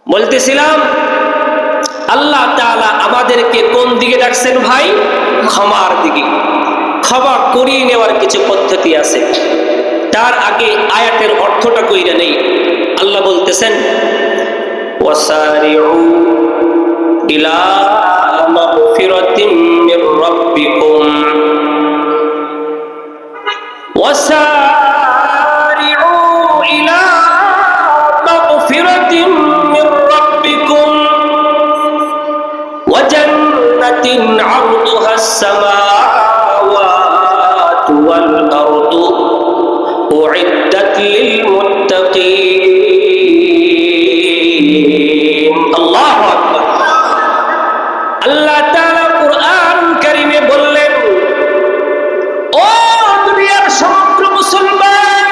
বলতেছিলাম আল্লাহ তাআলা আমাদেরকে কোন দিকে ডাকছেন ভাই? ক্ষমার দিকে। ক্ষমা করিয়ে নেওয়ার কিছু পদ্ধতি আছে। তার আগে আয়াতের অর্থটা কইরা নেই। আল্লাহ বলতেছেন ওয়াসারিউ ইলা মাগফিরাতিম মির রাব্বিকুম ওয়াসারিউ ইলা মাগফিরাতিম মির রাব্বিকুম ওয়া জান্নাতিন আরদুহাস সামাওয়াতু ওয়াল আরদু উইদ্দাত লিল মুত্তাকিন। আল্লাহু আকবার। আল্লাহ তাআলা কুরআন কারীমে বললেন, ও দুনিয়ার সমগ্র মুসলমান,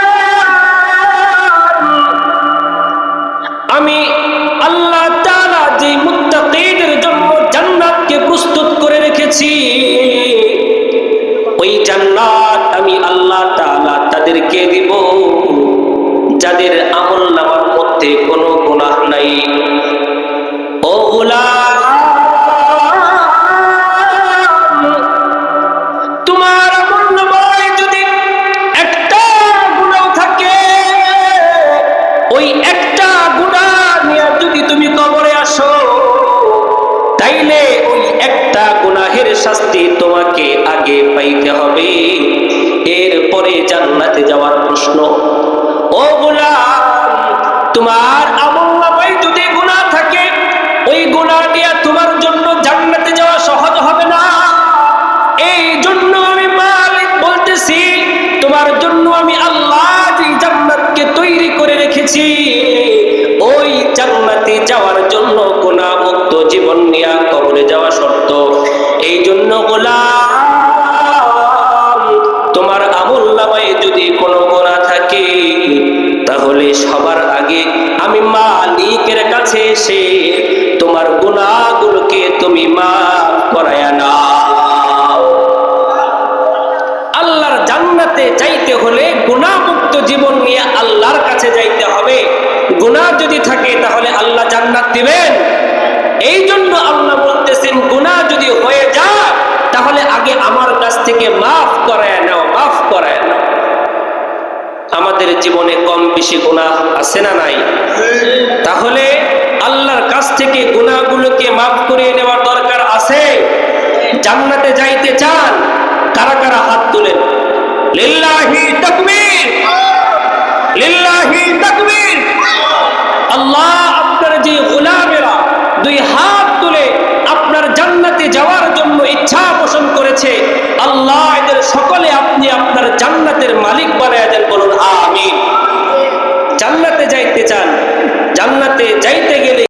আমি আল্লাহ তাআলা যে মুত্তাকিদের জন্য জান্নাতকে প্রস্তুত করে রেখেছি, ওই জান্নাত আমি আল্লাহ তাআলা তাদেরকে দিব যাদের আমলনামার মধ্যে কোনো গুনাহ নাই। ও গোলাম, তোমার আমলনামায় যদি একটা গুনাহ থাকে, ওই একটা গুনাহ নিয়ে যদি তুমি কবরে আসো, তাইলে ওই একটা গুনাহের শাস্তি তোমাকে আগে পাইতে হবে, এরপরে জান্নাতে যাওয়ার প্রশ্ন। ও গোলাম, তোমার আমলনামায় যদি গুনাহ থাকে, ওই গুনাহ নিয়ে তোমার জন্য জান্নাতে যাওয়া সহজ হবে না। এই জন্য আমি মালিক বলতেছি, তোমার জন্য আমি আল্লাহ যে জান্নাতকে তৈরি করে রেখেছি, ওই জান্নাতে যাওয়ার জন্য গুনাহ মুক্ত জীবন নিয়ে কবরে যাওয়া শর্ত। এই জন্য গোলাম, তোমার আমলনামায় যদি কোনো গুনাহ থাকে, তাহলে সবার আগে আমি মালিকের কাছে এসে তোমার গুনাহগুলোকে তুমি মাফ করায়া নাও। আল্লাহর জান্নাতে যাইতে হলে গুনাহমুক্ত জীবন নিয়ে আল্লাহর কাছে যাইতে হবে। গুনাহ যদি থাকে তাহলে আল্লাহ জান্নাত দিবেন? এই জন্য আল্লাহ বলতেছেন, গুনাহ যদি হয়ে যায় তাহলে আগে আমার কাছ থেকে মাফ করায়া নাও, মাফ করায়া নাও। আমাদের জীবনে কম বেশি গুনাহ আছে না নাই? তাহলে আল্লাহর কাছ থেকে গুনাহগুলোকে মাফ করিয়ে নেওয়ার দরকার আছে। জান্নাতে যাইতে চান? কারা কারা হাত তুলেন? লিল্লাহি তাকবীর, লিল্লাহি তাকবীর। আল্লাহ আপনার যে গোলামেরা দুই হাত তুলে আপনার জান্নাতে যাওয়ার জন্য ইচ্ছা পোষণ করেছে, আল্লাহ এদের সকলে আপনি আপনার জান্নাতের মালিক বানায়া দেন। বলুন আমিন।